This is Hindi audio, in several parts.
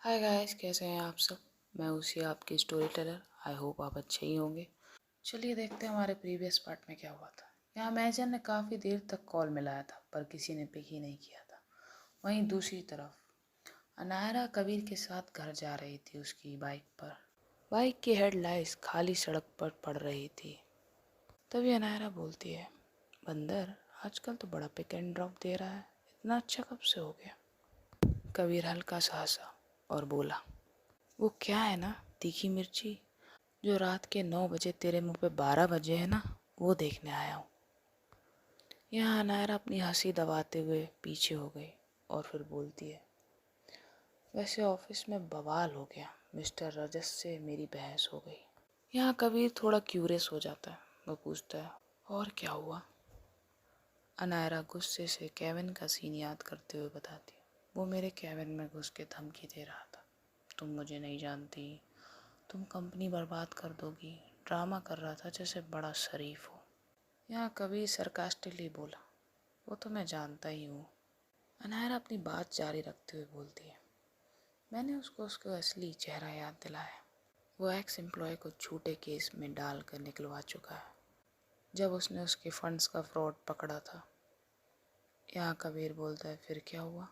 हाय गाइस, कैसे हैं आप सब। मैं उसी आपकी स्टोरी टेलर। आई होप आप अच्छे ही होंगे। चलिए देखते हैं हमारे प्रीवियस पार्ट में क्या हुआ था। यहाँ मैजर ने काफ़ी देर तक कॉल मिलाया था पर किसी ने पिक ही नहीं किया था। वहीं दूसरी तरफ अनायरा कबीर के साथ घर जा रही थी उसकी बाइक पर। बाइक की हेडलाइट्स खाली सड़क पर पड़ रही थी। तभी अनायरा बोलती है, बंदर आजकल तो बड़ा पिक एंड ड्रॉप दे रहा है, इतना अच्छा कब से हो गया। कबीर हल्का सा हंसा और बोला, वो क्या है ना तीखी मिर्ची, जो रात के 9 बजे तेरे मुंह पे 12 बजे है ना, वो देखने आया हूँ। यहाँ अनायरा अपनी हंसी दबाते हुए पीछे हो गई और फिर बोलती है, वैसे ऑफिस में बवाल हो गया, मिस्टर रजत से मेरी बहस हो गई। यहाँ कबीर थोड़ा क्यूरियस हो जाता है। वो पूछता है, और क्या हुआ। अनायरा गुस्से से केविन का सीन याद करते हुए बताती है, वो मेरे केविन में घुस के धमकी दे रहा था, तुम मुझे नहीं जानती, तुम कंपनी बर्बाद कर दोगी। ड्रामा कर रहा था जैसे बड़ा शरीफ हो। यहाँ कबीर सरकास्टिकली बोला, वो तो मैं जानता ही हूँ। अनायरा अपनी बात जारी रखते हुए बोलती है, मैंने उसको उसका असली चेहरा याद दिलाया। वो एक्स एम्प्लॉय को झूठे केस में डाल कर निकलवा चुका है जब उसने उसके फंड्स का फ्रॉड पकड़ा था। यहाँ कबीर बोलता है, फिर क्या हुआ।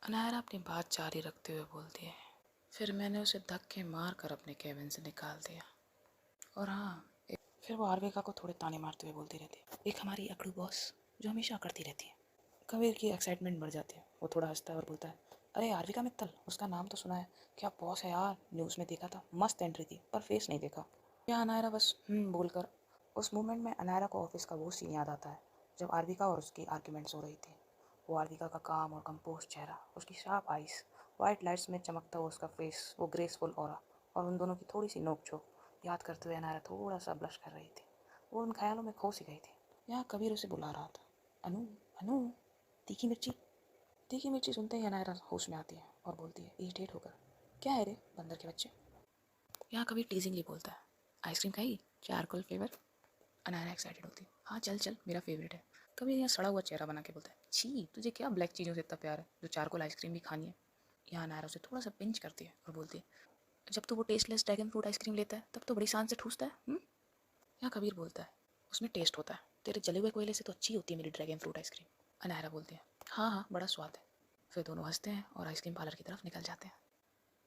अनायरा अपनी बात जारी रखते हुए बोलती है, फिर मैंने उसे धक्के मार कर अपने केबिन से निकाल दिया। और हाँ, फिर वो आरविका को थोड़े ताने मारते हुए बोलती रहती है, एक हमारी अकड़ू बॉस जो हमेशा करती रहती है। कबीर की एक्साइटमेंट बढ़ जाती है। वो थोड़ा हंसता है और बोलता है, अरे आरविका मित्तल, उसका नाम तो सुना है, क्या बॉस है यार, न्यूज़ में देखा था, मस्त एंट्री थी पर फेस नहीं देखा। या अनायरा बस बोलकर। उस मोमेंट में अनायरा को ऑफिस का वो सीन याद आता है जब आरविका और उसकी आर्ग्यूमेंट्स हो रही थी। वो आरविका का काम और कंपोज चेहरा, उसकी शार्प आइस, वाइट लाइट्स में चमकता हुआ उसका फेस, वो ग्रेसफुल ऑरा, और उन दोनों की थोड़ी सी नोक-झोंक याद करते हुए अनायरा थोड़ा सा ब्लश कर रही थी। वो उन ख्यालों में खो सी गई थी। यहाँ कबीर उसे बुला रहा था, अनु, अनु, तीखी मिर्ची। तीखी मिर्ची सुनते ही अनायरा होश में आती है और बोलती है इरिटेट होकर, क्या है रे बंदर के बच्चे। यहाँ कबीर टीजिंगली बोलता है, आइसक्रीम खाई, चारकोल फ्लेवर। अनायरा एक्साइटेड होती है, हाँ चल चल, मेरा फेवरेट है। कबीर यहाँ सड़ा हुआ चेहरा बना के बोलता है, छी तुझे क्या ब्लैक चीज़ों से इतना प्यार है जो चारकोल आइसक्रीम भी खानी है। यहाँ अनायरा उसे थोड़ा सा पिंच करती है और बोलती है, जब तू वो टेस्टलेस ड्रैगन फ्रूट आइसक्रीम लेता है तब तो बड़ी शान से ठूसता है। यहाँ कबीर बोलता है, उसमें टेस्ट होता है, तेरे जले हुए कोयले से तो अच्छी होती है मेरी ड्रैगन फ्रूट आइसक्रीम। अनायरा बोलती है, हाँ हाँ बड़ा स्वाद है। फिर दोनों हंसते हैं और आइसक्रीम पार्लर की तरफ निकल जाते हैं।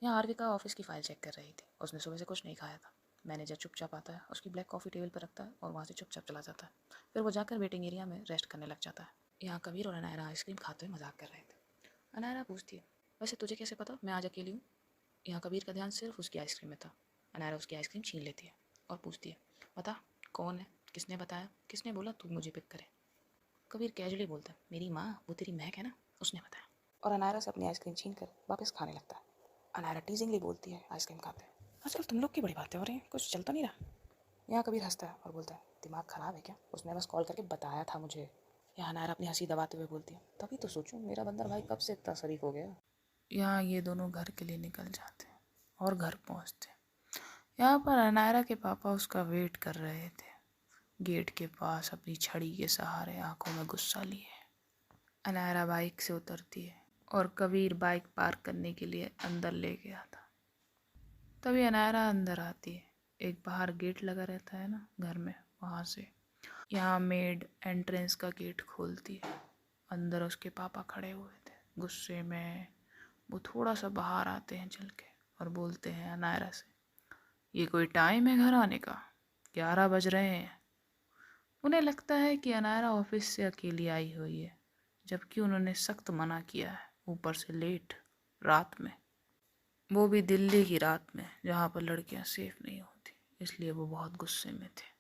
यहाँ आरविका ऑफिस की फाइल चेक कर रही थी। उसने सुबह से कुछ नहीं खाया था। मैनेजर चुपचाप आता है, उसकी ब्लैक कॉफ़ी टेबल पर रखता है और वहाँ से चुपचाप चला जाता है। फिर वो जाकर वेटिंग एरिया में रेस्ट करने लग जाता है। यहाँ कबीर और अनायरा आइसक्रीम खाते हुए मजाक कर रहे थे। अनायरा पूछती है, वैसे तुझे कैसे पता मैं आज अकेली हूँ। यहाँ कबीर का ध्यान सिर्फ उसकी आइसक्रीम में था। अनायरा उसकी आइसक्रीम छीन लेती है और पूछती है, बता कौन है, किसने बताया, किसने बोला तू मुझे पिक करे। कबीर कैजुअली बोलता है, मेरी माँ, वो तेरी महक है ना, उसने बताया। और अनायरा से अपनी आइसक्रीम छीन कर वापस खाने लगता है। अनायरा टीजिंगली बोलती है आइसक्रीम खाते हैं, आजकल तुम लोग की बड़ी बातें हो रही हैं, कुछ चलता नहीं रहा। यहाँ कबीर हंसता है और बोलता है, दिमाग ख़राब है क्या, उसने बस कॉल करके बताया था मुझे। यहाँ अनायरा अपनी हंसी दबाते हुए बोलती है, तभी तो सोचूं मेरा बंदर भाई कब से इतना शरीफ हो गया। यहाँ ये दोनों घर के लिए निकल जाते हैं और घर पहुँचते हैं। यहाँ पर अनायरा के पापा उसका वेट कर रहे थे गेट के पास, अपनी छड़ी के सहारे, आंखों में गुस्सा लिए। अनायरा बाइक से उतरती है और कबीर बाइक पार्क करने के लिए अंदर ले गया था। तभी अनायरा अंदर आती है। एक बाहर गेट लगा रहता है ना घर में, वहाँ से। यहाँ मेड एंट्रेंस का गेट खोलती है। अंदर उसके पापा खड़े हुए थे गुस्से में। वो थोड़ा सा बाहर आते हैं चल के और बोलते हैं अनायरा से, ये कोई टाइम है घर आने का, 11 बज रहे हैं। उन्हें लगता है कि अनायरा ऑफिस से अकेली आई हुई है, जबकि उन्होंने सख्त मना किया है, ऊपर से लेट रात में, वो भी दिल्ली की रात में जहाँ पर लड़कियाँ सेफ नहीं होती। इसलिए वो बहुत गुस्से में थे।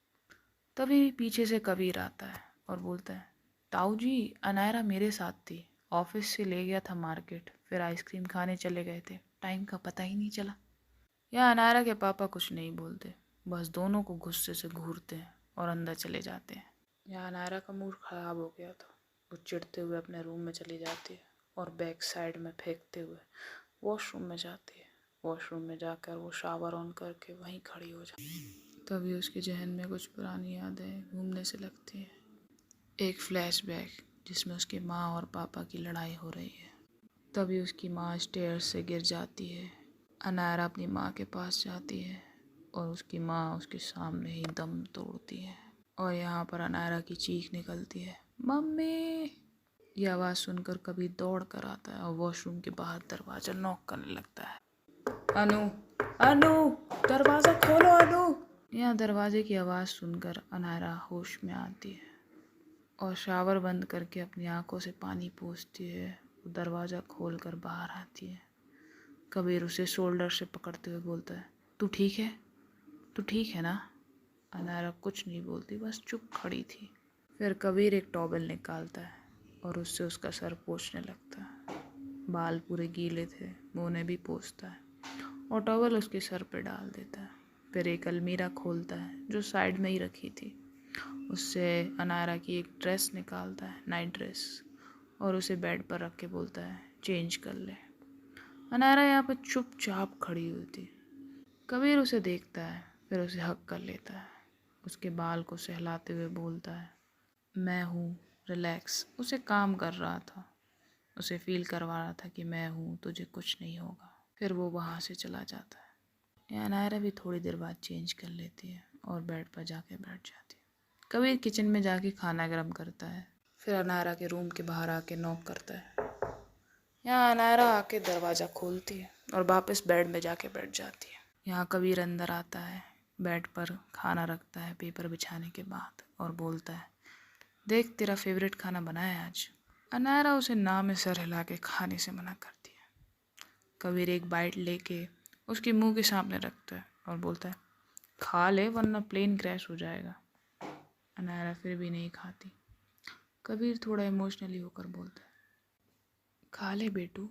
तभी पीछे से कबीर आता है और बोलता है, ताऊ जी अनायरा मेरे साथ थी, ऑफिस से ले गया था मार्केट, फिर आइसक्रीम खाने चले गए थे, टाइम का पता ही नहीं चला। या अनायरा के पापा कुछ नहीं बोलते, बस दोनों को गुस्से से घूरते हैं और अंदर चले जाते हैं। यहाँ अनायरा का मूड ख़राब हो गया था। वो चिढ़ते हुए अपने रूम में चली जाती है और बैक साइड में फेंकते हुए वॉशरूम में जाती है। वॉशरूम में जाकर वो शावर ऑन करके वहीं खड़ी हो जाती है। तभी उसके जहन में कुछ पुरानी यादें घूमने से लगती हैं। एक फ्लैशबैक जिसमें उसके माँ और पापा की लड़ाई हो रही है। तभी उसकी माँ स्टेयर्स से गिर जाती है। अनायरा अपनी माँ के पास जाती है और उसकी माँ उसके सामने ही दम तोड़ती है। और यहाँ पर अनायरा की चीख निकलती है, मम्मी। यह आवाज़ सुनकर कबीर दौड़ कर आता है और वॉशरूम के बाहर दरवाज़ा नॉक करने लगता है। अनु, अनु, दरवाज़ा खोलो अनु। यहाँ दरवाजे की आवाज़ सुनकर अनायरा होश में आती है और शावर बंद करके अपनी आंखों से पानी पोंछती है। वो दरवाज़ा खोल कर बाहर आती है। कबीर उसे शोल्डर से पकड़ते हुए बोलता है, तू ठीक है? तू ठीक है ना? अनायरा कुछ नहीं बोलती, बस चुप खड़ी थी। फिर कबीर एक टॉवेल निकालता है और उससे उसका सर पोंछने लगता है। बाल पूरे गीले थे, वो उन्हें भी पोंछता है और टॉवेल उसके सर पे डाल देता है। फिर एक अलमीरा खोलता है जो साइड में ही रखी थी। उससे अनायरा की एक ड्रेस निकालता है, नाइट ड्रेस, और उसे बेड पर रख के बोलता है, चेंज कर ले। अनायरा यहाँ पर चुपचाप खड़ी हुई थी। कबीर उसे देखता है, फिर उसे हक कर लेता है। उसके बाल को सहलाते हुए बोलता है, मैं हूँ, रिलैक्स। उसे काम कर रहा था, उसे फील करवा रहा था कि मैं हूँ, तुझे कुछ नहीं होगा। फिर वो वहाँ से चला जाता है। यहाँ अनायरा भी थोड़ी देर बाद चेंज कर लेती है और बेड पर जाके बैठ जाती है। कबीर किचन में जाके खाना गर्म करता है। फिर अनायरा के रूम के बाहर आके नॉक करता है। यहाँ अनायरा आके दरवाज़ा खोलती है और वापस बेड में जाके बैठ जाती है। यहाँ कबीर अंदर आता है, बेड पर खाना रखता है पेपर बिछाने के बाद और बोलता है, देख तेरा फेवरेट खाना बनाया है आज। अनायरा उसे ना में सर हिला के खाने से मना करती है। कबीर एक बाइट लेके उसके मुंह के सामने रखता है और बोलता है, खा ले वरना प्लेन क्रैश हो जाएगा। अनायरा फिर भी नहीं खाती। कबीर थोड़ा इमोशनली होकर बोलता है, खा ले बेटू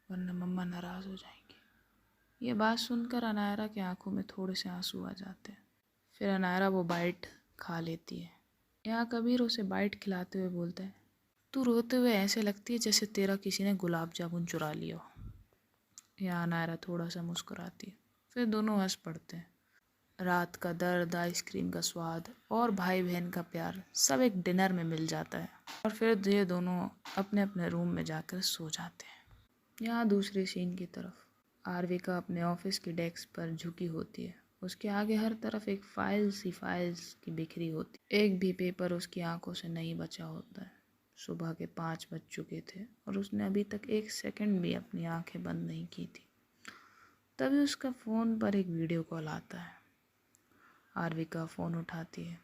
वरना मम्मा नाराज़ हो जाएंगी। ये बात सुनकर अनायरा की आंखों में थोड़े से आंसू आ जाते हैं। फिर अनायरा वो बाइट खा लेती है। यहाँ कबीर उसे बाइट खिलाते हुए बोलता है, तू रोते हुए ऐसे लगती है जैसे तेरा किसी ने गुलाब जामुन चुरा लिया हो। यहाँ अनायरा थोड़ा सा मुस्कुराती है। फिर दोनों हंस पड़ते हैं। रात का दर्द, आइसक्रीम का स्वाद और भाई बहन का प्यार सब एक डिनर में मिल जाता है और फिर ये दोनों अपने अपने रूम में जाकर सो जाते हैं। यहाँ दूसरे सीन की तरफ आरविका अपने ऑफिस की डेस्क पर झुकी होती है। उसके आगे हर तरफ एक फाइल्स की बिखरी होती। एक भी पेपर उसकी आंखों से नहीं बचा होता है। सुबह के 5 बज चुके थे और उसने अभी तक 1 सेकंड भी अपनी आंखें बंद नहीं की थी। तभी उसका फ़ोन पर एक वीडियो कॉल आता है। आरविका फ़ोन उठाती है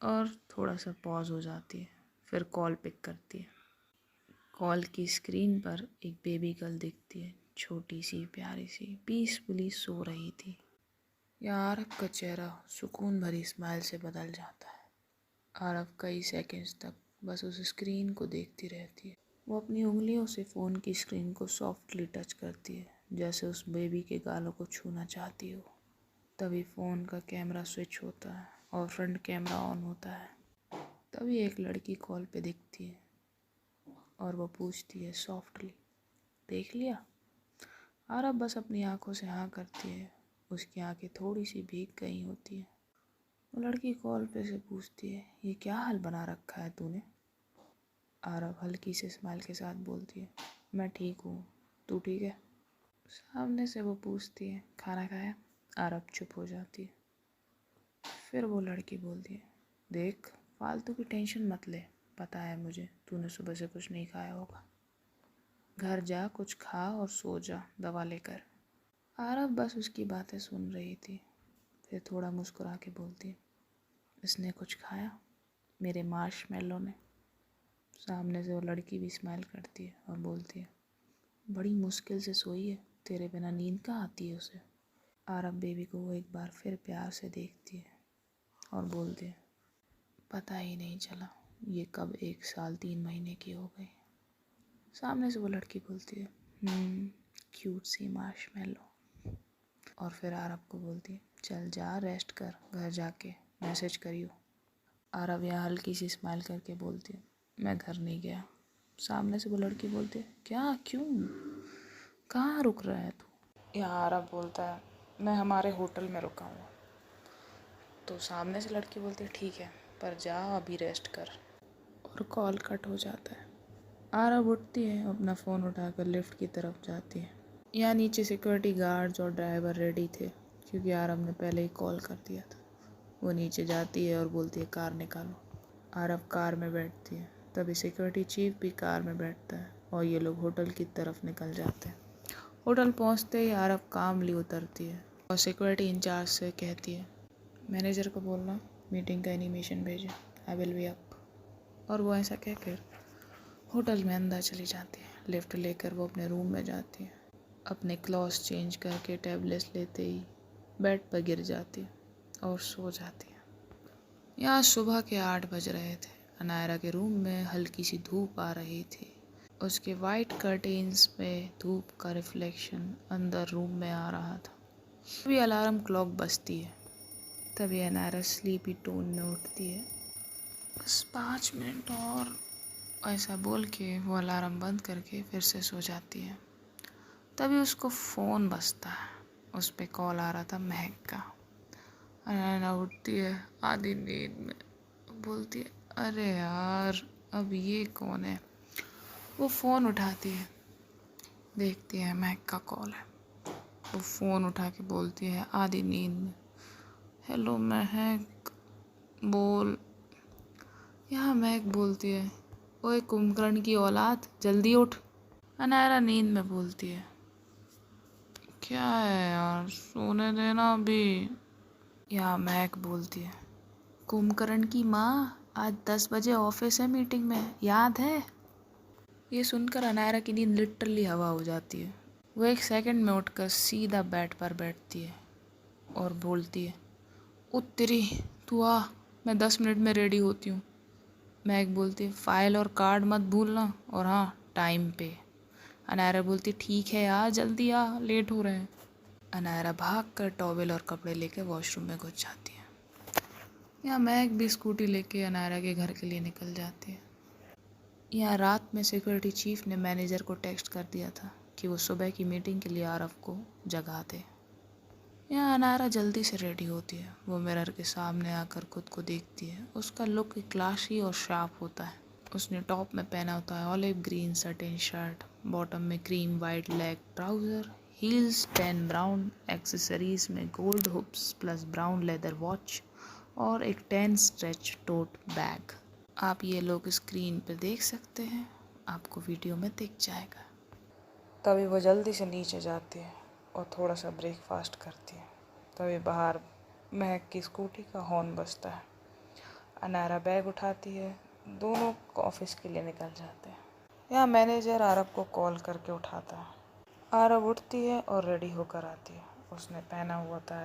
और थोड़ा सा पॉज हो जाती है, फिर कॉल पिक करती है। कॉल की स्क्रीन पर एक बेबी गर्ल दिखती है, छोटी सी प्यारी सी, पीसफुली सो रही थी। यहाँ आरव का चेहरा सुकून भरी स्माइल से बदल जाता है। आरव कई सेकंड्स तक बस उस स्क्रीन को देखती रहती है। वो अपनी उंगलियों से फ़ोन की स्क्रीन को सॉफ्टली टच करती है, जैसे उस बेबी के गालों को छूना चाहती हो। तभी फ़ोन का कैमरा स्विच होता है और फ्रंट कैमरा ऑन होता है। तभी एक लड़की कॉल पे दिखती है और वो पूछती है सॉफ्टली, देख लिया? आरव बस अपनी आंखों से हाँ करती है। उसकी आंखें थोड़ी सी भीग गई होती है। वो लड़की कॉल पे से पूछती है, ये क्या हाल बना रखा है तूने? आरव हल्की से स्माइल के साथ बोलती है, मैं ठीक हूँ, तू ठीक है? सामने से वो पूछती है, खाना खाया? आरव चुप हो जाती है। फिर वो लड़की बोलती है, देख फालतू की टेंशन मत ले, पता है मुझे तूने सुबह से कुछ नहीं खाया होगा। घर जा, कुछ खा और सो जा दवा लेकर। आरव बस उसकी बातें सुन रही थी। फिर थोड़ा मुस्कुरा के बोलती है, इसने कुछ खाया? मेरे मार्शमेलो ने। सामने से वो लड़की भी स्माइल करती है और बोलती है, बड़ी मुश्किल से सोई है, तेरे बिना नींद कहाँ आती है उसे। आरव बेबी को वो एक बार फिर प्यार से देखती है और बोलती है, पता ही नहीं चला ये कब 1 साल 3 महीने की हो गई। सामने से वो लड़की बोलती है, क्यूट सी मार्शमेलो। और फिर आरव को बोलती है, चल जा रेस्ट कर, घर जाके मैसेज करियो। आरव यहाँ हल्की सी स्माइल करके बोलती है, मैं घर नहीं गया। सामने से वो लड़की बोलती है, क्या, क्यों, कहाँ रुक रहा है तू? यहाँ आरव बोलता है, मैं हमारे होटल में रुका हूँ। तो सामने से लड़की बोलती है, ठीक है पर जा अभी रेस्ट कर। और कॉल कट हो जाता है। आरव उठती है, अपना फ़ोन उठाकर लिफ्ट की तरफ जाती है। यहाँ नीचे सिक्योरिटी गार्ड्स और ड्राइवर रेडी थे क्योंकि आरव ने पहले ही कॉल कर दिया था। वो नीचे जाती है और बोलती है कार निकालो। आरव कार में बैठती है, तभी सिक्योरिटी चीफ भी कार में बैठता है और ये लोग होटल की तरफ निकल जाते हैं। होटल पहुंचते ही आरव कामली उतरती है और सिक्योरिटी इंचार्ज से कहती है मैनेजर को बोलना मीटिंग का एनिमेशन भेजे, आई विल बी अप। और वो ऐसा कहकर होटल में अंदर चली जाती है। लिफ्ट लेकर वो अपने रूम में जाती है। अपने क्लॉथ्स चेंज करके टैबलेट्स लेते ही बेड पर गिर जाती है और सो जाती है। यहाँ सुबह के 8 बज रहे थे। अनायरा के रूम में हल्की सी धूप आ रही थी। उसके वाइट कर्टेन्स में धूप का रिफ्लेक्शन अंदर रूम में आ रहा था। तभी अलार्म क्लॉक बजती है। तभी अनायरा स्लीपी टोन में उठती है। बस 5 मिनट और, ऐसा बोल के वो अलार्म बंद करके फिर से सो जाती है। तभी उसको फ़ोन बजता है। उस पर कॉल आ रहा था महक का। अनायरा उठती है आधी नींद में, बोलती है अरे यार अब ये कौन है। वो फ़ोन उठाती है, देखती है महक का कॉल है। वो फ़ोन उठा के बोलती है आधी नींद में, हेलो महक बोल। यहाँ महक बोलती है ओए कुंभकर्ण की औलाद जल्दी उठ। अनायरा नींद में बोलती है क्या है यार सोने देना अभी। यहाँ महक बोलती है कुंभकर्ण की माँ आज 10 बजे ऑफिस है मीटिंग में, याद है। ये सुनकर अनायरा की नींद लिटरली हवा हो जाती है। वो 1 सेकंड में उठकर सीधा बेड पर बैठती है और बोलती है ओ तेरी तू आ, मैं 10 मिनट में रेडी होती हूँ। महक बोलती है फाइल और कार्ड मत भूलना और हाँ टाइम पे। अनायरा बोलती ठीक है यार जल्दी आ, लेट हो रहे हैं। अनायरा भाग कर टॉवेल और कपड़े लेकर वॉशरूम में घुस जाती है। यहाँ महक भी स्कूटी लेके अनायरा के घर के लिए निकल जाती है। यहाँ रात में सिक्योरिटी चीफ ने मैनेजर को टेक्स्ट कर दिया था कि वो सुबह की मीटिंग के लिए आरव को जगा दे। यहाँ अनायरा जल्दी से रेडी होती है। वो मिरर के सामने आकर खुद को देखती है। उसका लुक क्लासी और शार्प होता है। उसने टॉप में पहना होता है olive green satin shirt, bottom में cream white leg trouser, heels 10 brown, accessories में gold hoops plus brown leather watch और एक 10 स्ट्रेच टोट बैग। आप ये लोग स्क्रीन पर देख सकते हैं, आपको वीडियो में दिख जाएगा। तभी वो जल्दी से नीचे जाती है और थोड़ा सा ब्रेकफास्ट करती है। तभी बाहर महक की स्कूटी का हॉर्न बजता है। अनायरा बैग उठाती है, दोनों ऑफिस के लिए निकल जाते हैं। यहाँ मैनेजर आरव को कॉल करके उठाता है। आरव उठती है और रेडी होकर आती है। उसने पहना हुआ था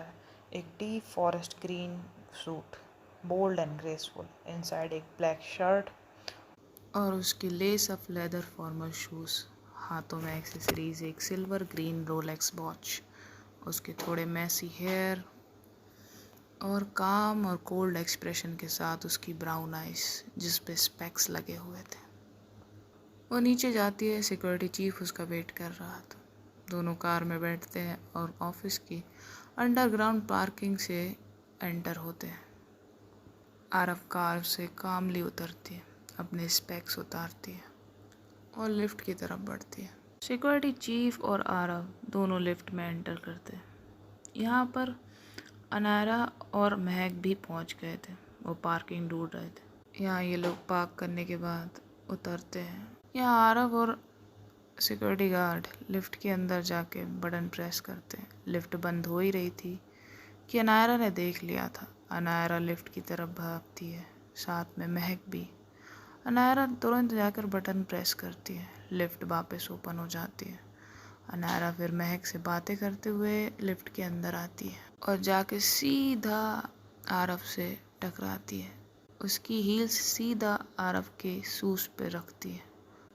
एक deep forest green suit, bold and graceful, inside एक ब्लैक शर्ट और उसकी lace up leather formal shoes. हाथों में एक्सेसरीज, एक सिल्वर ग्रीन रोलेक्स वॉच, उसके थोड़े मैसी हेयर और काम और कोल्ड एक्सप्रेशन के साथ उसकी ब्राउन आइज जिस पे स्पेक्स लगे हुए थे। वो नीचे जाती है। सिक्योरिटी चीफ उसका वेट कर रहा था। दोनों कार में बैठते हैं और ऑफिस की अंडरग्राउंड पार्किंग से एंटर होते हैं। आरव कार से कामली उतरती है, अपने स्पेक्स उतारती है और लिफ्ट की तरफ बढ़ती है। सिक्योरिटी चीफ और आरव दोनों लिफ्ट में एंटर करते हैं। यहाँ पर अनायरा और महक भी पहुँच गए थे। वो पार्किंग ढूंढ रहे थे। यहाँ ये लोग पार्क करने के बाद उतरते हैं। यहाँ आरव और सिक्योरिटी गार्ड लिफ्ट के अंदर जाके बटन प्रेस करते हैं। लिफ्ट बंद हो ही रही थी कि अनायरा ने देख लिया था। अनायरा लिफ्ट की तरफ भागती है, साथ में महक भी। अनायरा तुरंत जाकर बटन प्रेस करती है। लिफ्ट वापस ओपन हो जाती है। अनायरा फिर महक से बातें करते हुए लिफ्ट के अंदर आती है और जाके सीधा आरव से टकराती है। उसकी हील्स सीधा आरव के शूज़ पे रखती है,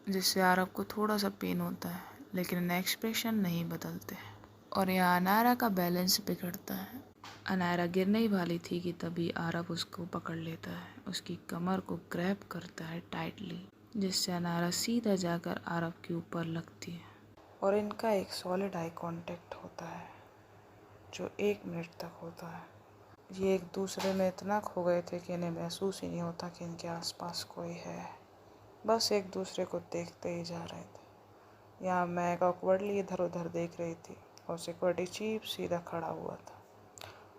जिससे आरव को थोड़ा सा पेन होता है, लेकिन एक्सप्रेशन नहीं बदलते हैं। और यहाँ अनायरा का बैलेंस बिगड़ता है। अनायरा गिरने ही वाली थी कि तभी आरव उसको पकड़ लेता है, उसकी कमर को ग्रैब करता है टाइटली, जिससे अनायरा सीधा जाकर आरव के ऊपर लगती है और इनका एक सॉलिड आई कांटेक्ट होता है जो 1 मिनट तक होता है। ये एक दूसरे में इतना खो गए थे कि इन्हें महसूस ही नहीं होता कि इनके आसपास कोई है। बस एक दूसरे को देखते ही जा रहे थे। यहाँ मैग ऑकवर्डली इधर उधर देख रही थी और सिक्योरिटी चीफ सीधा खड़ा हुआ था।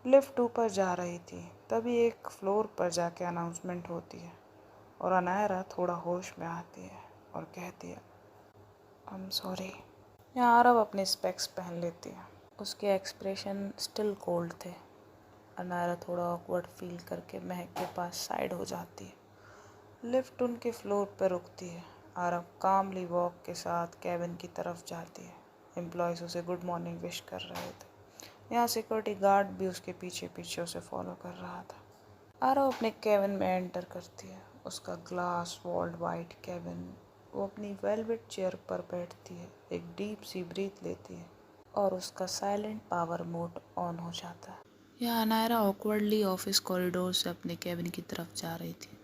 लिफ्ट ऊपर जा रही थी, तभी एक फ्लोर पर जाके अनाउंसमेंट होती है और अनायरा थोड़ा होश में आती है और कहती है, आई एम सॉरी। यहाँ आरव अपने स्पेक्स पहन लेती है। उसके एक्सप्रेशन स्टिल कोल्ड थे। अनायरा थोड़ा ऑकवर्ड फील करके महक के पास साइड हो जाती है। लिफ्ट उनके फ्लोर पर रुकती है। आरव कामली वॉक के साथ कैबिन की तरफ जाती है। एम्प्लॉयज़ उसे गुड मॉर्निंग विश कर रहे थे। यहाँ सिक्योरिटी गार्ड भी उसके पीछे पीछे उसे फॉलो कर रहा था। आरव अपने कैबिन में एंटर करती है। उसका ग्लास वॉल्ड वाइट कैबिन। वो अपनी वेलवेट चेयर पर बैठती है, एक डीप सी ब्रीथ लेती है और उसका साइलेंट पावर मोड ऑन हो जाता है। यहाँ अनायरा ऑकवर्डली ऑफिस कॉरिडोर से अपने कैबिन की तरफ जा रही थी।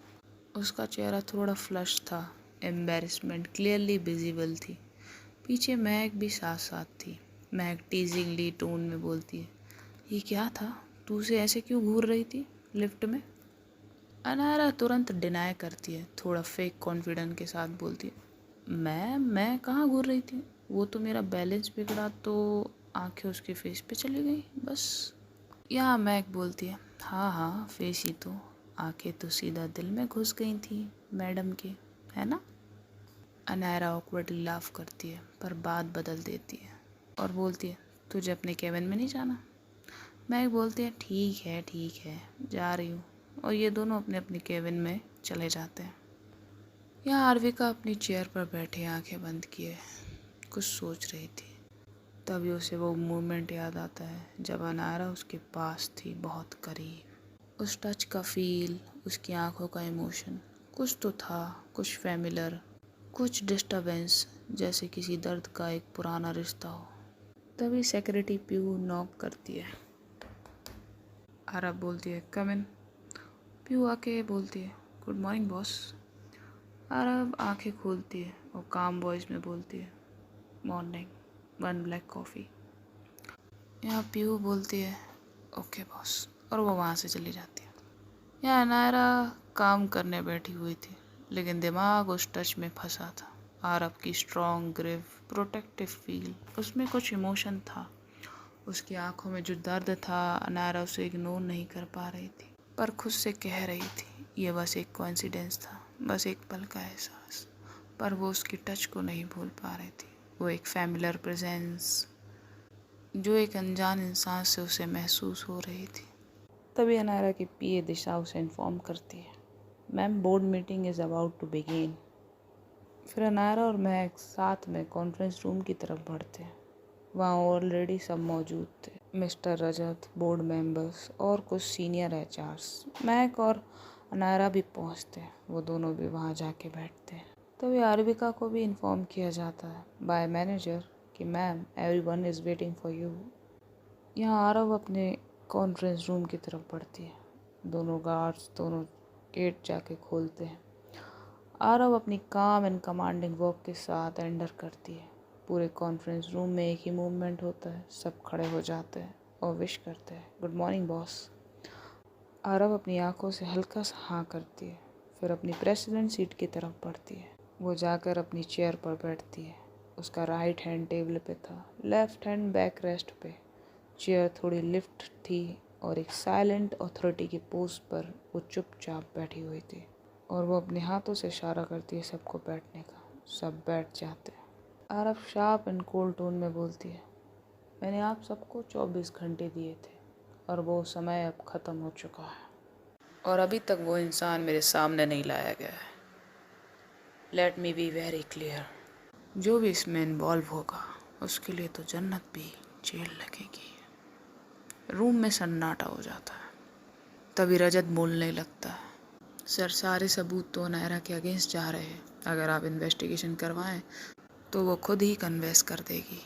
उसका चेहरा थोड़ा फ्लश था, एम्बेरसमेंट क्लियरली विजिबल थी। पीछे महक भी साथ साथ थी। महक टीजिंगली टोन में बोलती है, ये क्या था, तू उसे ऐसे क्यों घूर रही थी लिफ्ट में? अनायरा तुरंत डिनाई करती है, थोड़ा फेक कॉन्फिडेंस के साथ बोलती है, मैं कहाँ घूर रही थी, वो तो मेरा बैलेंस बिगड़ा तो आंखें उसके फेस पे चली गई बस। यहाँ मैक बोलती है, हाँ हाँ फेस ही तो, आंखें तो सीधा दिल में घुस गई थी मैडम के, है ना? अनायरा ऑकवर्डली लाफ करती है पर बात बदल देती है और बोलती है, तुझे अपने केबिन में नहीं जाना? मैक बोलती है, ठीक है जा रही हूँ, और ये दोनों अपने अपने केबिन में चले जाते हैं। यहाँ आरविका अपनी चेयर पर बैठे आंखें बंद किए कुछ सोच रही थी। तभी उसे वो मोमेंट याद आता है जब अनायरा उसके पास थी, बहुत करीब। उस टच का फील, उसकी आंखों का इमोशन, कुछ तो था, कुछ फैमिलियर, कुछ डिस्टर्बेंस, जैसे किसी दर्द का एक पुराना रिश्ता हो। तभी सेक्रेटरी प्यू नॉक करती है। आरव बोलती है, कम इन। प्यू आके बोलती है, गुड मॉर्निंग बॉस। आरव आंखें खोलती है और काम वॉइस में बोलती है, मॉर्निंग, 1 ब्लैक कॉफ़ी। यहाँ प्यू बोलती है, ओके बॉस, और वो वहाँ से चली जाती है। यहाँ नायरा काम करने बैठी हुई थी, लेकिन दिमाग उस टच में फंसा था। आरव की स्ट्रॉन्ग ग्रिप, प्रोटेक्टिव फील, उसमें कुछ इमोशन था। उसकी आंखों में जो दर्द था, नायरा उसे इग्नोर नहीं कर पा रही थी, पर खुद से कह रही थी ये बस एक कोइंसिडेंस था, बस एक पल का एहसास। पर वो उसकी टच को नहीं भूल पा रही थी, वो एक फैमिलियर प्रेजेंस जो एक अनजान इंसान से उसे महसूस हो रही थी। तभी अनायरा की पीए दिशा उसे इन्फॉर्म करती है, ma'am board meeting is about to begin. फिर अनायरा और महक साथ में कॉन्फ्रेंस रूम की तरफ बढ़ते हैं। वहाँ ऑलरेडी सब मौजूद थे, मिस्टर रजत, बोर्ड मेंबर्स और कुछ सीनियर एचआर्स। महक और अनायरा भी पहुँचते हैं, वो दोनों भी वहाँ जाके बैठते हैं। तभी आरविका को भी इन्फॉर्म किया जाता है बाय मैनेजर कि ma'am everyone is waiting for you. यहाँ आरव अपने कॉन्फ्रेंस रूम की तरफ बढ़ती है। दोनों गार्ड्स दोनों गेट जाके खोलते हैं। आरव अपनी काम एंड कमांडिंग वर्क के साथ एंटर करती है। पूरे कॉन्फ्रेंस रूम में एक ही मूवमेंट होता है, सब खड़े हो जाते हैं और विश करते हैं, गुड मॉर्निंग बॉस। आरव अपनी आंखों से हल्का सा हाँ करती है, फिर अपनी प्रेसिडेंट सीट की तरफ बढ़ती है। वो जाकर अपनी चेयर पर बैठती है। उसका राइट हैंड टेबल पे था, लेफ्ट हैंड बैक रेस्ट पे। चेयर थोड़ी लिफ्ट थी और एक साइलेंट अथॉरिटी की पोस्ट पर वो चुपचाप बैठी हुई थी और वो अपने हाथों से इशारा करती है सबको बैठने का। सब बैठ जाते हैं। Aarav sharp and cold tone में बोलती है, मैंने आप सबको 24 घंटे दिए थे और वो समय अब ख़त्म हो चुका है और अभी तक वो इंसान मेरे सामने नहीं लाया गया है। Let me be very clear, जो भी इसमें इन्वॉल्व होगा उसके लिए तो जन्नत भी जेल लगेगी। रूम में सन्नाटा हो जाता है। तभी रजत बोलने लगता है, सर सारे सबूत तो नायरा के अगेंस्ट जा रहे हैं, अगर आप इन्वेस्टिगेशन करवाएं तो वो खुद ही कन्वेस कर देगी।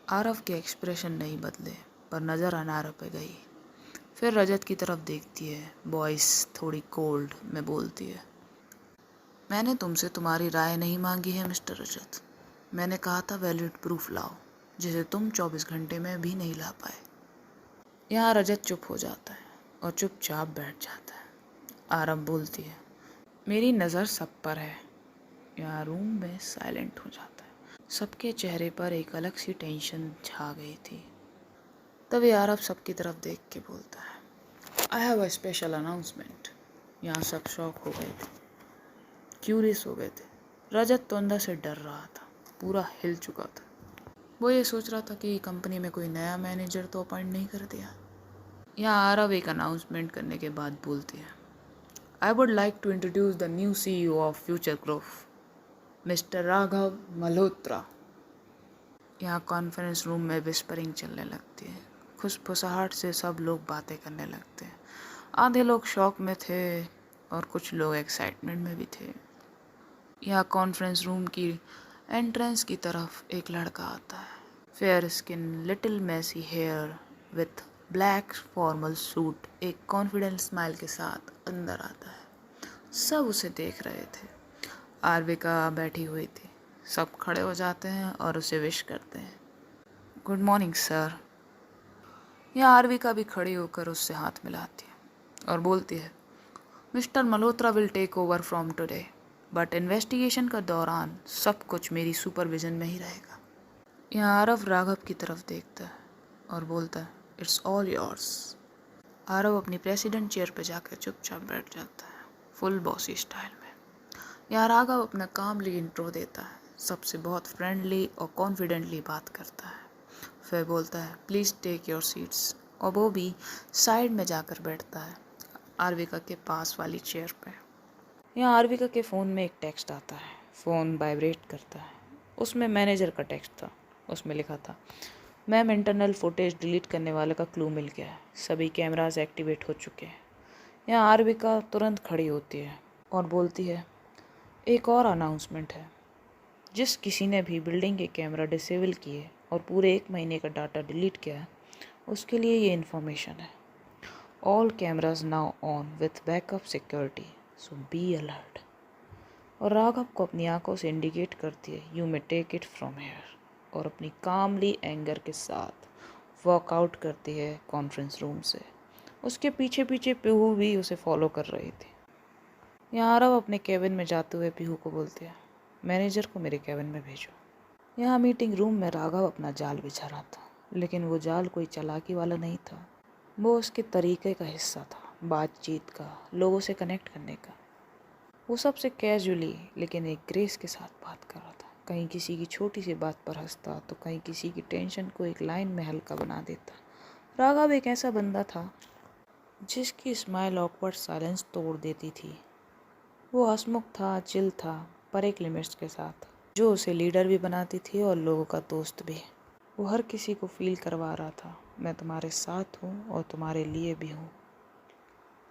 आरव के एक्सप्रेशन नहीं बदले पर नज़र अनायरा पे गई। फिर रजत की तरफ देखती है, वॉइस थोड़ी कोल्ड में बोलती है, मैंने तुमसे तुम्हारी राय नहीं मांगी है मिस्टर रजत। मैंने कहा था वैलिड प्रूफ लाओ, जिसे तुम 24 घंटे में भी नहीं ला पाए। यहाँ रजत चुप हो जाता है और चुपचाप बैठ जाता है। आरव बोलती है, मेरी नज़र सब पर है, यहाँ रूम में साइलेंट हो जाता है। सबके चेहरे पर एक अलग सी टेंशन छा गई थी। तभी आरव सबकी तरफ देख के बोलता है, I have a special announcement. यहाँ सब शॉक हो गए थे, क्यूरियस हो गए थे। रजत तो अंदर से डर रहा था, पूरा हिल चुका था। वो ये सोच रहा था कि कंपनी में कोई नया मैनेजर तो अपॉइंट नहीं कर दिया। यहाँ आरव एक अनाउंसमेंट करने के बाद बोलती है, I would like to introduce the new CEO of future group, mister Raghav Malhotra. यहाँ कॉन्फ्रेंस रूम में विस्परिंग चलने लगती है। खुशफुसाहट से सब लोग बातें करने लगते हैं। आधे लोग शॉक में थे और कुछ लोग एक्साइटमेंट में भी थे। यहाँ कॉन्फ्रेंस रूम की एंट्रेंस की तरफ एक लड़का आता है, fair skin, little messy hair with black formal suit. एक कॉन्फिडेंट स्माइल के साथ अंदर आता है। सब उसे देख रहे थे। आरविका बैठी हुई थी। सब खड़े हो जाते हैं और उसे विश करते हैं, गुड मॉर्निंग सर। यह आरविका भी खड़ी होकर उससे हाथ मिलाती है और बोलती है, mister Malhotra will take over from today, but investigation का दौरान सब कुछ मेरी सुपरविजन में ही रहेगा। यहाँ आरव राघव की तरफ देखता है और बोलता है, इट्स ऑल योर्स। आरव अपनी प्रेसिडेंट चेयर पर जाकर चुपचाप बैठ जाता है, फुल बॉसी स्टाइल में। यहाँ राघव अपना कामली इंट्रो देता है, सबसे बहुत फ्रेंडली और कॉन्फिडेंटली बात करता है। फिर बोलता है, प्लीज़ टेक योर सीट्स, और वो भी साइड में जाकर बैठता है, आरविका के पास वाली चेयर पे। यहाँ आरविका के फ़ोन में एक टेक्स्ट आता है। फ़ोन वाइब्रेट करता है। उसमें मैनेजर का टेक्स्ट था। उसमें लिखा था, मैम इंटरनल फुटेज डिलीट करने वाले का क्लू मिल गया है, सभी कैमरास एक्टिवेट हो चुके हैं। यहाँ आरविका तुरंत खड़ी होती है और बोलती है, एक और अनाउंसमेंट है, जिस किसी ने भी बिल्डिंग के कैमरा डिसेबल किए और पूरे 1 महीने का डाटा डिलीट किया है, उसके लिए ये इन्फॉर्मेशन है। All cameras now on with backup security, so be alert. और राघव को अपनी आंखों से इंडिकेट करती है, you may take it from here, और अपनी कामली एंगर के साथ वॉकआउट करती है कॉन्फ्रेंस रूम से। उसके पीछे पीछे पीहू भी उसे फॉलो कर रही थी। यहाँ आरव अपने केबिन में जाते हुए पीहू को बोलती है, मैनेजर को मेरे केबिन में भेजो। यहाँ मीटिंग रूम में राघव अपना जाल बिछा रहा था, लेकिन वो जाल कोई चालाकी वाला नहीं था। वो उसके तरीके का हिस्सा था, बातचीत का, लोगों से कनेक्ट करने का। वो सबसे कैजुअली लेकिन एक ग्रेस के साथ बात कर रहा था। कहीं किसी की छोटी सी बात पर हंसता, तो कहीं किसी की टेंशन को एक लाइन में हल्का बना देता। राघव एक ऐसा बंदा था जिसकी स्माइल ऑकवर्ड साइलेंस तोड़ देती थी। वो हंसमुख था, चिल था, पर एक लिमिट्स के साथ, जो उसे लीडर भी बनाती थी और लोगों का दोस्त भी। वो हर किसी को फील करवा रहा था, मैं तुम्हारे साथ हूँ और तुम्हारे लिए भी हूँ।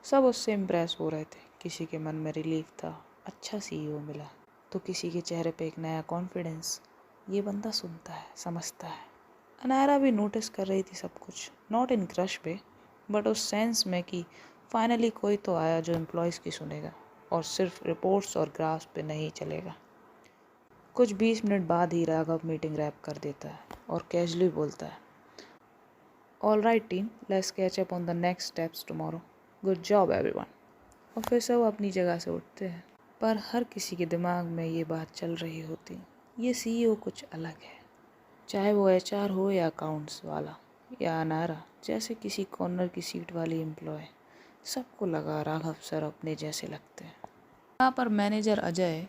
सब उससे इम्प्रेस हो रहे थे। किसी के मन में रिलीफ था, अच्छा CEO मिला, तो किसी के चेहरे पे एक नया कॉन्फिडेंस, ये बंदा सुनता है, समझता है। अनायरा भी नोटिस कर रही थी सब कुछ, नॉट इन क्रश पे, बट उस सेंस में कि फाइनली कोई तो आया जो एम्प्लॉयज़ की सुनेगा और सिर्फ रिपोर्ट्स और ग्राफ्स पे नहीं चलेगा। कुछ 20 मिनट बाद ही राघव मीटिंग रैप कर देता है और कैजुअली बोलता है, all right team, let's catch up on the next steps tomorrow, good job everyone. और फिर सब अपनी जगह से उठते हैं, पर हर किसी के दिमाग में ये बात चल रही होती, ये CEO कुछ अलग है। चाहे वो HR हो या अकाउंट्स वाला या अनारा जैसे किसी कॉर्नर की सीट वाली एम्प्लॉय, सबको लगा राघव सर अपने जैसे लगते हैं। यहाँ पर मैनेजर अजय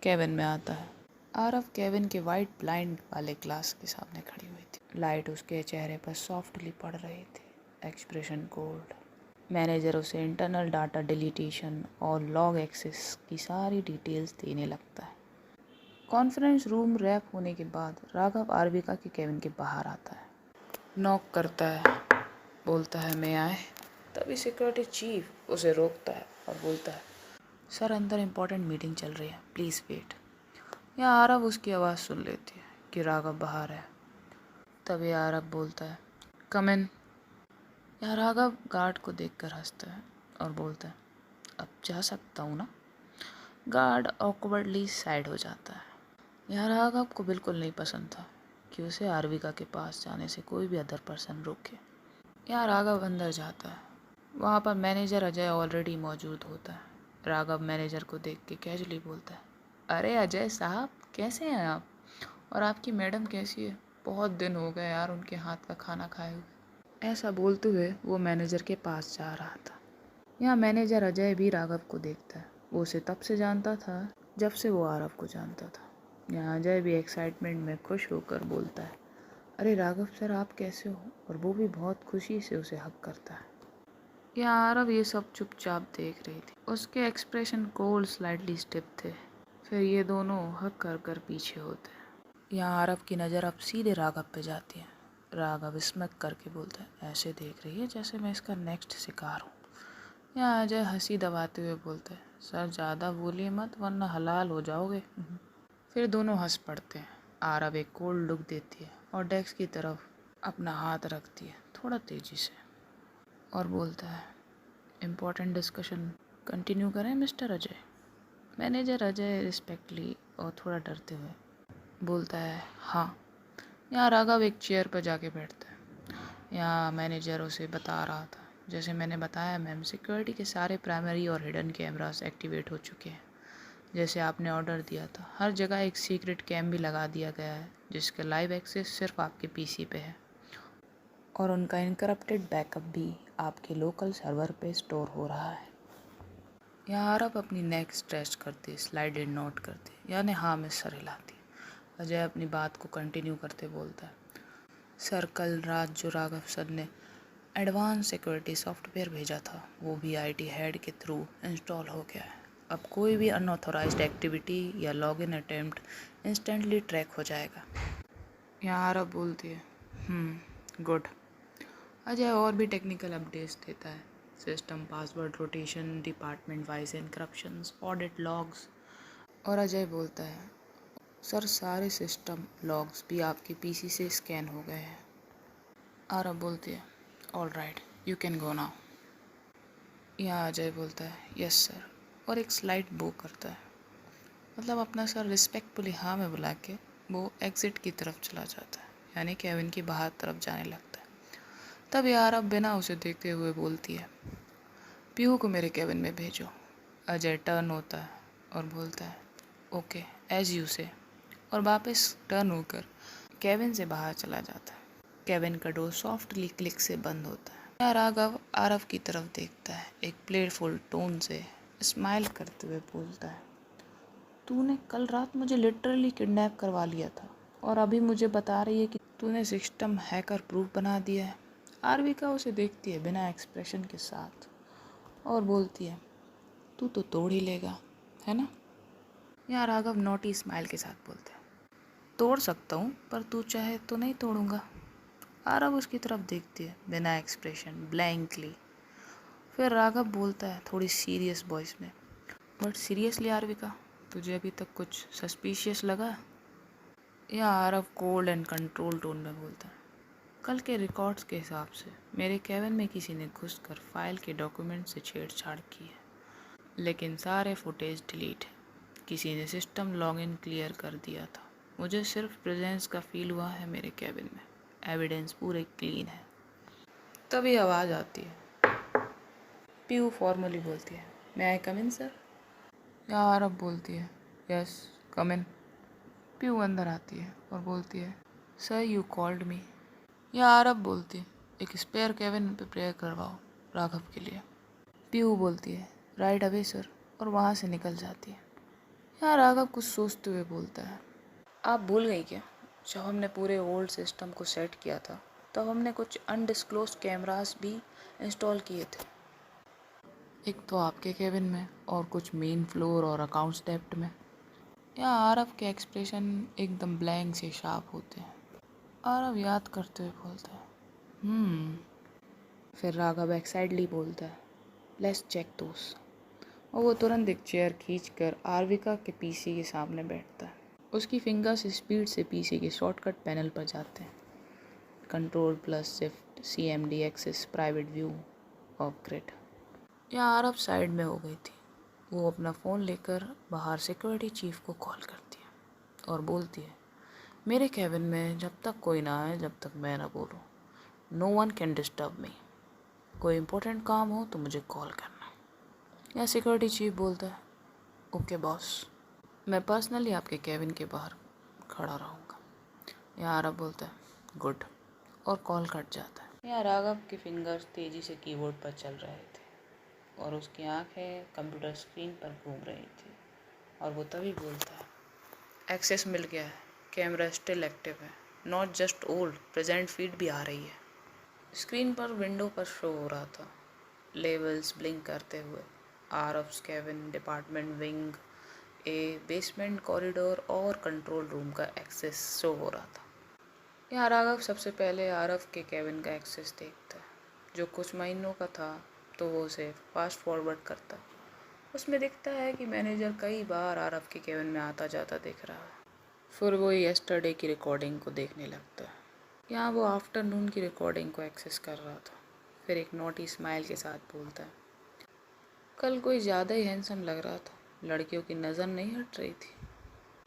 केबिन में आता है। आरव केबिन के वाइट ब्लाइंड वाले ग्लास के सामने खड़ी हुई थी। लाइट उसके चेहरे पर सॉफ्टली पड़ रही थी, एक्सप्रेशन कोल्ड। मैनेजर उसे इंटरनल डाटा डिलीटेशन और लॉग एक्सेस की सारी डिटेल्स देने लगता है। कॉन्फ्रेंस रूम रैप होने के बाद राघव आरविका के केबिन के बाहर आता है, नॉक करता है, बोलता है मैं आए। तभी सिक्योरिटी चीफ उसे रोकता है और बोलता है, सर अंदर इम्पोर्टेंट मीटिंग चल रही है, प्लीज़ वेट। यहाँ आरव उसकी आवाज़ सुन लेती है कि राघव बाहर है। तभी आरव बोलता है, कम इन। यहाँ राघव गार्ड को देखकर हंसता है और बोलता है, अब जा सकता हूँ ना। गार्ड ऑकवर्डली साइड हो जाता है। यहाँ राघव को बिल्कुल नहीं पसंद था कि उसे आरविका के पास जाने से कोई भी अदर पर्सन रोके। यहाँ राघव अंदर जाता है। वहाँ पर मैनेजर अजय ऑलरेडी मौजूद होता है। राघव मैनेजर को देख के कैजुअली बोलता है, अरे अजय साहब, कैसे हैं आप? और आपकी मैडम कैसी है? बहुत दिन हो गए यार उनके हाथ का खाना खाए हुए। ऐसा बोलते हुए वो मैनेजर के पास जा रहा था। यहाँ मैनेजर अजय भी राघव को देखता है। वो उसे तब से जानता था जब से वो आरव को जानता था। यहाँ अजय भी एक्साइटमेंट में खुश होकर बोलता है, अरे राघव सर, आप कैसे हो? और वो भी बहुत खुशी से उसे हक करता है। यहाँ आरव ये सब चुपचाप देख रही थी। उसके एक्सप्रेशन कोल्ड, स्लाइटली स्टिफ थे। फिर ये दोनों हक कर कर पीछे होते हैं। यहाँ आरव की नज़र अब सीधे राघव पे जाती है। राघव स्मक करके बोलता है, ऐसे देख रही है जैसे मैं इसका नेक्स्ट शिकार हूँ। यहाँ अजय हंसी दबाते हुए बोलते हैं, सर ज़्यादा बोलिए मत वरना हलाल हो जाओगे। फिर दोनों हंस पड़ते हैं। आरव एक कोल्ड लुक देती है और डेस्क की तरफ अपना हाथ रखती है थोड़ा तेज़ी से और बोलता है, इम्पोर्टेंट डिस्कशन कंटिन्यू करें mister Ajay? Manager Ajay respectively और थोड़ा डरते हुए बोलता है, हाँ। यहाँ राघव एक चेयर पर जाके बैठता है। यहाँ मैनेजर उसे बता रहा था, जैसे मैंने बताया मैम, सिक्योरिटी के सारे प्राइमरी और हिडन कैमरास एक्टिवेट हो चुके हैं जैसे आपने ऑर्डर दिया था। हर जगह एक सीक्रेट कैम भी लगा दिया गया है जिसका लाइव एक्सेस सिर्फ आपके पीसी पे है और उनका इनकरप्टेड बैकअप भी आपके लोकल सर्वर पे स्टोर हो रहा है। यहाँ आरव अपनी नेक स्ट्रेच करती, स्लाइडेड नोट करती, यानी हाँ में सर हिलाती। अजय अपनी बात को कंटिन्यू करते बोलता है, सर कल रात जो राघव सर ने एडवांस सिक्योरिटी सॉफ्टवेयर भेजा था वो भी आईटी हेड के थ्रू इंस्टॉल हो गया है। अब कोई भी अनऑथोराइज्ड एक्टिविटी या लॉगिन अटेम्प्ट इंस्टेंटली ट्रैक हो जाएगा। यहाँ आरव बोलती है, गुड। अजय और भी टेक्निकल अपडेट्स देता है, system password rotation, department wise encryptions, audit logs. और अजय बोलता है, सर सारे सिस्टम लॉग्स भी आपके पीसी से स्कैन हो गए हैं। आरव बोलती है, all right, you can go now. यहाँ अजय बोलता है, यस सर, और एक स्लाइड बो करता है, मतलब अपना सर रिस्पेक्टफुली हाँ में बुला के वो एग्जिट की तरफ चला जाता है, यानी केविन की बाहर तरफ जाने लगता है। तब यार अब बिना उसे देखते हुए बोलती है, पीहू को मेरे केबिन में भेजो। अजय टर्न होता है और बोलता है, ओके एज यू से, और वापस टर्न होकर केबिन से बाहर चला जाता है। केबिन का डोर सॉफ्टली क्लिक से बंद होता है। यार राघव आरव की तरफ देखता है, एक प्लेफुल टोन से स्माइल करते हुए बोलता है, तूने कल रात मुझे लिटरली किडनैप करवा लिया था और अभी मुझे बता रही है कि तूने सिस्टम हैकर प्रूफ बना दिया है। आरविका उसे देखती है बिना एक्सप्रेशन के साथ और बोलती है, तू तो तोड़ ही लेगा, है ना? यहाँ राघव नोटी स्माइल के साथ बोलता है, तोड़ सकता हूँ पर तू चाहे तो नहीं तोड़ूंगा। आरव उसकी तरफ देखती है बिना एक्सप्रेशन, ब्लैंकली। फिर राघव बोलता है थोड़ी सीरियस वॉइस में, बट सीरियसली आरविका, तुझे अभी तक कुछ सस्पिशियस लगा? या Aarav cold and control tone में बोलता है, कल के रिकॉर्ड्स के हिसाब से मेरे केबिन में किसी ने घुसकर फाइल के डॉक्यूमेंट से छेड़छाड़ की है, लेकिन सारे फुटेज डिलीट है। किसी ने सिस्टम लॉगिन क्लियर कर दिया था। मुझे सिर्फ प्रेजेंस का फील हुआ है मेरे केबिन में, एविडेंस पूरे क्लीन है। तभी आवाज़ आती है। पीयू फॉर्मली बोलती है, मैं आई कम इन सर? या आरव बोलती है, यस कम इन। पीयू अंदर आती है और बोलती है, सर यू कॉल्ड मी। या आरव बोलती है, एक स्पेयर केबिन प्रिपेयर करवाओ राघव के लिए। पीयू बोलती है, राइट अवे सर, और वहाँ से निकल जाती है। यहाँ राघव कुछ सोचते हुए बोलता है, आप भूल गई क्या, जब हमने पूरे ओल्ड सिस्टम को सेट किया था तब हमने कुछ अनडिस्क्लोज्ड कैमरास भी इंस्टॉल किए थे, एक तो आपके केबिन में और कुछ मेन फ्लोर और अकाउंट्स डेप्ट में। यहाँ आरव के एक्सप्रेशन एकदम ब्लैंक से शार्प होते हैं। आरव याद करते हुए बोलता है, फिर राघव एक्साइटली बोलता है, लेट्स चेक दोस्त, और वो तुरंत एक चेयर खींचकर आरविका के पीसी के सामने बैठता है। उसकी फिंगर्स स्पीड से पीसी के शॉर्टकट पैनल पर जाते हैं, control plus shift CMD access private view of grid. या आरव साइड में हो गई थी। वो अपना फ़ोन लेकर बाहर सिक्योरिटी चीफ को कॉल करती है और बोलती है, मेरे केबिन में जब तक कोई ना आए, जब तक मैं ना बोलूँ, no one can disturb me. कोई इम्पोर्टेंट काम हो तो मुझे कॉल करना। या सिक्योरिटी चीफ बोलता है, ओके बॉस। मैं पर्सनली आपके केबिन के बाहर खड़ा रहूँगा। यहाँ आरव बोलता है गुड, और कॉल कट जाता है। यहाँ राघव के फिंगर्स तेज़ी से कीबोर्ड पर चल रहे थे और उसकी आंखें कंप्यूटर स्क्रीन पर घूम रही थी, और वो तभी बोलता है एक्सेस मिल गया है, कैमरा स्टिल एक्टिव है, not just old, present feed भी आ रही है। स्क्रीन पर विंडो पर शो हो रहा था, लेवल्स ब्लिंक करते हुए, आरव्स केबिन, डिपार्टमेंट विंग ए, बेसमेंट कॉरिडोर और कंट्रोल रूम का एक्सेस शो हो रहा था। यहाँ राघव सबसे पहले आरव के केबिन का एक्सेस देखता है, जो कुछ महीनों का था, तो वो उसे फास्ट फॉरवर्ड करता। उसमें दिखता है कि मैनेजर कई बार आरव के केबिन में आता जाता दिख रहा है। फिर वो येस्टरडे की रिकॉर्डिंग को देखने लगता है। यहाँ वो आफ्टरनून की रिकॉर्डिंग को एक्सेस कर रहा था। फिर एक नोटी स्माइल के साथ बोलता है कल कोई ज़्यादा ही हैंडसम लग रहा था, लड़कियों की नज़र नहीं हट रही थी।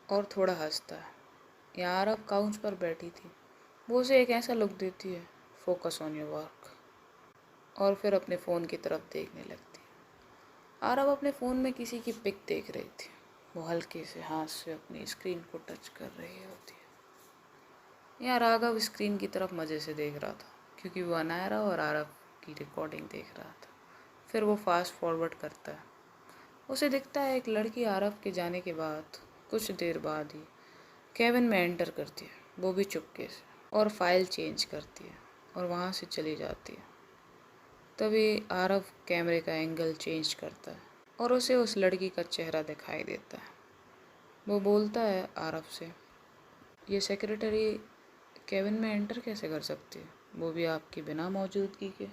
और थोड़ा हंसता है। यहाँ आरव काउंच पर बैठी थी, वो उसे एक ऐसा लुक देती है, फोकस ऑन योर वर्क, और फिर अपने फ़ोन की तरफ देखने लगती है। आरव अपने फ़ोन में किसी की पिक देख रही थी, वो हल्के से हाथ से अपनी स्क्रीन को टच कर रही होती है। यहाँ राघव स्क्रीन की तरफ मज़े से देख रहा था, क्योंकि वो अनायरा और आरव की रिकॉर्डिंग देख रहा था। फिर वो फास्ट फॉरवर्ड करता है। उसे दिखता है एक लड़की आरव के जाने के बाद कुछ देर बाद ही केबिन में एंटर करती है, वो भी चुपके से, और फाइल चेंज करती है और वहाँ से चली जाती है। तभी आरव कैमरे का एंगल चेंज करता है और उसे उस लड़की का चेहरा दिखाई देता है। वो बोलता है आरव से, ये सेक्रेटरी केबिन में एंटर कैसे कर सकती है, वो भी आपकी बिना मौजूदगी के।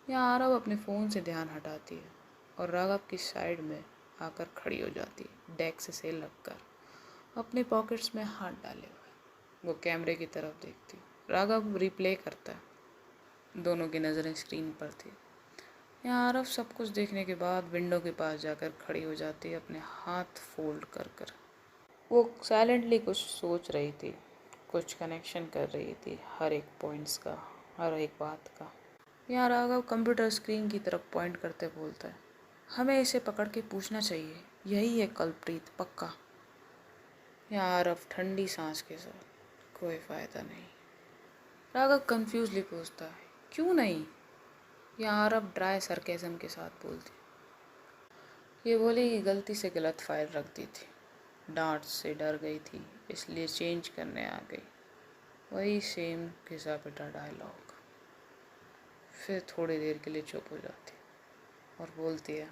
यहाँ आरव अपने फ़ोन से ध्यान हटाती है और राघव की साइड में आकर खड़ी हो जाती है, डेस्क से लगकर, अपने पॉकेट्स में हाथ डाले हुए। वो कैमरे की तरफ देखती, राघव रिप्ले करता है। दोनों की नज़रें स्क्रीन पर थी। यहाँ आरव सब कुछ देखने के बाद विंडो के पास जाकर खड़ी हो जाती है, अपने हाथ फोल्ड कर कर। वो साइलेंटली कुछ सोच रही थी, कुछ कनेक्शन कर रही थी, हर एक पॉइंट्स का, हर एक बात का। यहाँ राघव कंप्यूटर स्क्रीन की तरफ पॉइंट करते बोलता है हमें इसे पकड़ के पूछना चाहिए, यही है कल्प्रीत पक्का। यहाँ आरव ठंडी सांस के साथ, कोई फ़ायदा नहीं। राघव कंफ्यूजली पूछता है क्यों नहीं। यहाँ आरव ड्राई सरकेज़म के साथ बोलती ये बोली कि गलती से गलत फाइल रख दी थी, डांट से डर गई थी, इसलिए चेंज करने आ गई। वही सेम घिसा पिटा डायलॉग। फिर थोड़ी देर के लिए चुप हो जाती और बोलती है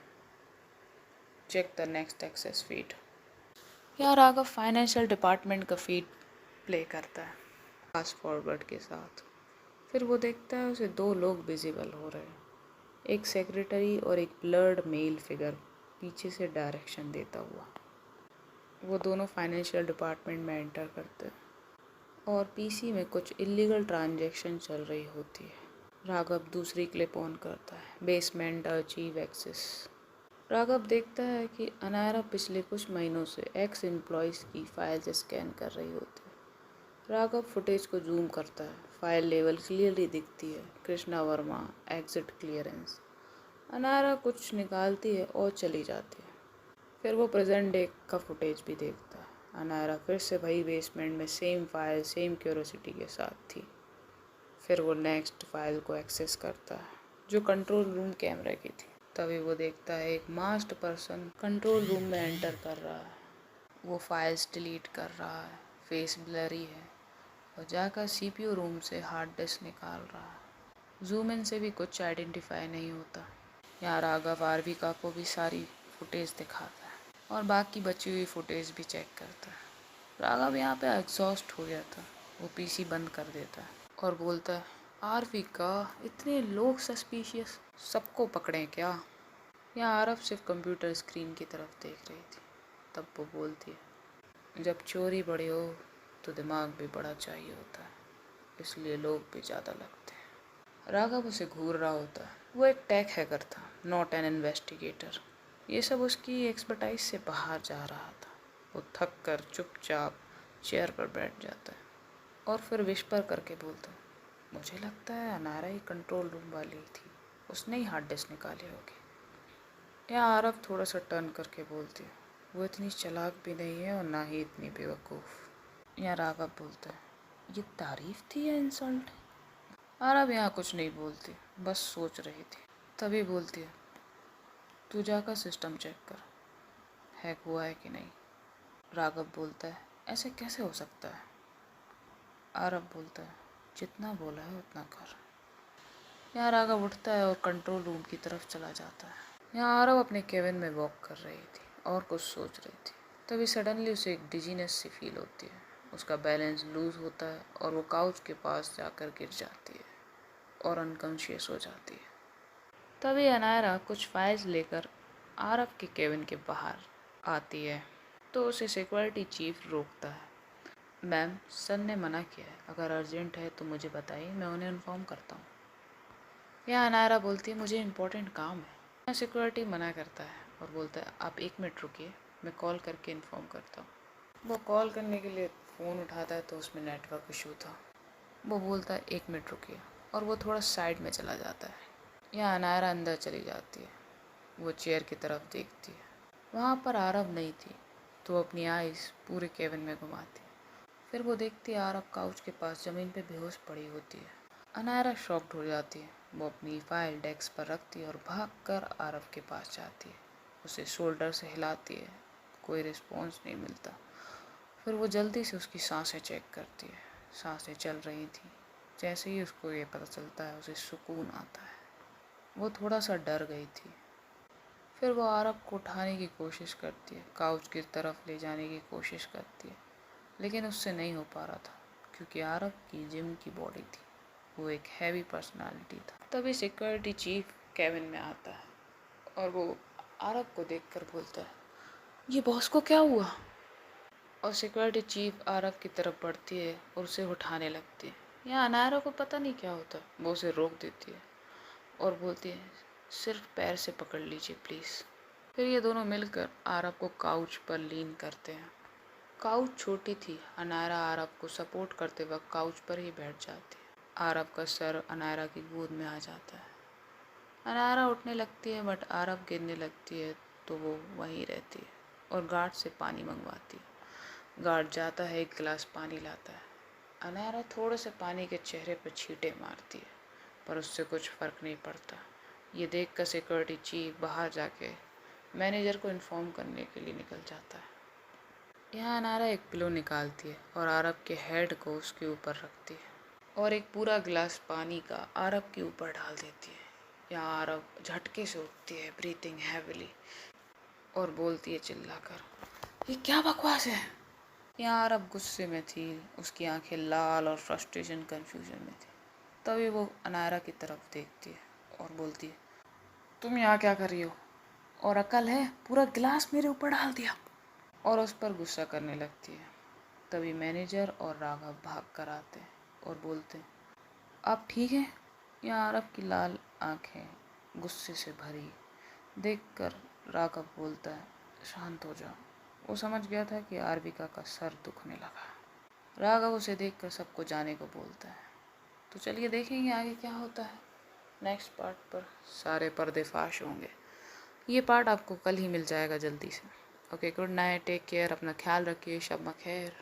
check the next access feed. यार राघव फाइनेंशियल डिपार्टमेंट का फीड प्ले करता है फास्ट फॉरवर्ड के साथ। फिर वो देखता है उसे दो लोग विजिबल हो रहे हैं, एक सेक्रेटरी और एक ब्लर्ड मेल फिगर पीछे से डायरेक्शन देता हुआ। वो दोनों फाइनेंशियल डिपार्टमेंट में एंटर करते हैं और पीसी में कुछ इलीगल ट्रांजैक्शन चल रही होती है। राघव दूसरी क्लिप ऑन करता है, बेसमेंट अचीव एक्सेस। राघव देखता है कि अनायरा पिछले कुछ महीनों से एक्स एम्प्लॉयज़ की फाइल्स स्कैन कर रही होती है। राघव फुटेज को जूम करता है, फाइल लेवल क्लियरली दिखती है, कृष्णा वर्मा, एग्जिट क्लियरेंस। अनायरा कुछ निकालती है और चली जाती है। फिर वो प्रेजेंट डे का फुटेज भी देखता है। अनायरा फिर से वही बेसमेंट में सेम फाइल, सेम क्यूरोसिटी के साथ थी। फिर वो नेक्स्ट फाइल को एक्सेस करता है, जो कंट्रोल रूम कैमरे की थी। तभी वो देखता है एक मास्क्ड पर्सन कंट्रोल रूम में एंटर कर रहा है। वो फाइल्स डिलीट कर रहा है, फेस ब्लरी है, और जाकर सीपीयू रूम से हार्ड डिस्क निकाल रहा है। जूम इन से भी कुछ आइडेंटिफाई नहीं होता। यहाँ राघव आरविका को भी सारी फुटेज दिखाता है और बाकी बची हुई फुटेज भी चेक करता है। राघव यहाँ पे एग्जॉस्ट हो गया था। वो पीसी बंद कर देता है और बोलता है आरविका, इतने लोग सस्पिशियस, सबको पकड़ें क्या। यहाँ आरव सिर्फ कंप्यूटर स्क्रीन की तरफ देख रही थी। तब वो बोलती है जब चोरी बड़ी हो तो दिमाग भी बड़ा चाहिए होता है, इसलिए लोग भी ज़्यादा लगते हैं। राघव उसे घूर रहा होता है। वो एक टेक हैकर था, नॉट एन इन्वेस्टिगेटर। ये सब उसकी एक्सपर्टाइज से बाहर जा रहा था। वो थक कर चुपचाप चेयर पर बैठ जाता है और फिर विस्पर करके बोलता है मुझे लगता है अनायरा ही कंट्रोल रूम वाली थी, उसने ही हार्ड डिस्क निकाली होगी। यहाँ आरव थोड़ा सा टर्न करके बोलती है वो इतनी चालाक भी नहीं है और ना ही इतनी बेवकूफ़। यहाँ राघव बोलता है, ये तारीफ थी या इंसल्ट? आरव यहाँ कुछ नहीं बोलती, बस सोच रही थी। तभी बोलती है, तू जाकर सिस्टम चेक कर, हैक हुआ है कि नहीं। राघव बोलता है, ऐसे कैसे हो सकता है? आरव बोलता है, जितना बोला है उतना कर। यहाँ राघव उठता है और कंट्रोल रूम की तरफ चला जाता है। यहाँ आरव अपने केबिन में वॉक कर रही थी और कुछ सोच रही थी। तभी सडनली उसे एक डिजीनेस सी फील होती है। उसका बैलेंस लूज होता है और वो काउच के पास जाकर गिर जाती है और अनकॉन्शियस हो जाती है। तभी अनायरा कुछ फाइल्स लेकर आरव के केबिन के बाहर आती है तो उसे सिक्योरिटी चीफ रोकता है। मैम, सर ने मना किया है, अगर अर्जेंट है तो मुझे बताइए, मैं उन्हें इन्फॉर्म करता हूँ। यह अनायरा बोलती है, मुझे इम्पोर्टेंट काम है। सिक्योरिटी मना करता है और बोलता है, आप 1 मिनट रुकिए, मैं कॉल करके इन्फॉर्म करता हूँ। वो कॉल करने के लिए फ़ोन उठाता है तो उसमें नेटवर्क इशू था। वो बोलता है, 1 मिनट रुकिए, और वो थोड़ा साइड में चला जाता है। यहाँ अनायरा अंदर चली जाती है। वो चेयर की तरफ देखती है, वहाँ पर आरव नहीं थी, तो अपनी आइज़ पूरे केबिन में घुमाती है। फिर वो देखती है आरव काउच के पास ज़मीन पे बेहोश पड़ी होती है। अनायरा शॉक्ड हो जाती है। वो अपनी फाइल डेस्क पर रखती है और भागकर आरव के पास जाती है। उसे शोल्डर से हिलाती है, कोई रिस्पॉन्स नहीं मिलता। फिर वो जल्दी से उसकी सांसें चेक करती है। सांसें चल रही थी। जैसे ही उसको ये पता चलता है, उसे सुकून आता है। वो थोड़ा सा डर गई थी। फिर वो आरव को उठाने की कोशिश करती है, काउच की तरफ ले जाने की कोशिश करती है, लेकिन उससे नहीं हो पा रहा था क्योंकि आरव की जिम की बॉडी थी। वो एक हैवी पर्सनालिटी था। तभी सिक्योरिटी चीफ केबिन में आता है और वो आरव को देखकर बोलता है, ये बॉस को क्या हुआ? और सिक्योरिटी चीफ आरव की तरफ बढ़ती है और उसे उठाने लगती है। यहाँ अनायरा को पता नहीं क्या होता, वो उसे रोक देती है और बोलती है, सिर्फ पैर से पकड़ लीजिए प्लीज़। फिर ये दोनों मिलकर आरव को काउच पर लीन करते हैं। काउच छोटी थी। अनायरा आरव को सपोर्ट करते वक्त काउच पर ही बैठ जाती है। आरव का सर अनायरा की गोद में आ जाता है। अनायरा उठने लगती है बट आरव गिरने लगती है तो वो वहीं रहती है और गार्ड से पानी मंगवाती है। गार्ड जाता है, एक गिलास पानी लाता है। अनायरा थोड़े से पानी के चेहरे पर छींटे मारती है पर उससे कुछ फ़र्क नहीं पड़ता। ये देखकर सिक्योरिटी चीफ बाहर जाके मैनेजर को इन्फॉर्म करने के लिए निकल जाता है। यहाँ अनायरा एक पिलो निकालती है और आरव के हेड को उसके ऊपर रखती है और एक पूरा गिलास पानी का आरव के ऊपर डाल देती है। यहाँ आरव झटके से उठती है, ब्रीथिंग हैविली, और बोलती है चिल्लाकर, ये क्या बकवास है? यहाँ आरव गुस्से में थी, उसकी आंखें लाल और फ्रस्ट्रेशन कन्फ्यूजन में थी। तभी वो अनायरा की तरफ देखती है और बोलती है, तुम यहाँ क्या कर रही हो? और अकल है, पूरा गिलास मेरे ऊपर डाल दिया। और उस पर गुस्सा करने लगती है। तभी मैनेजर और राघव भाग कर आते हैं और बोलते हैं, आप ठीक हैं? यहाँ आरव की लाल आंखें गुस्से से भरी देखकर राघव बोलता है, शांत हो जाओ। वो समझ गया था कि आरविका का सर दुखने लगा। राघव उसे देखकर सबको जाने को बोलता है। तो चलिए देखेंगे आगे क्या होता है। नेक्स्ट पार्ट पर सारे पर्दे फाश होंगे। ये पार्ट आपको कल ही मिल जाएगा जल्दी से। Okay, good night, take care, अपना ख्याल रखिए, शब ब खैर।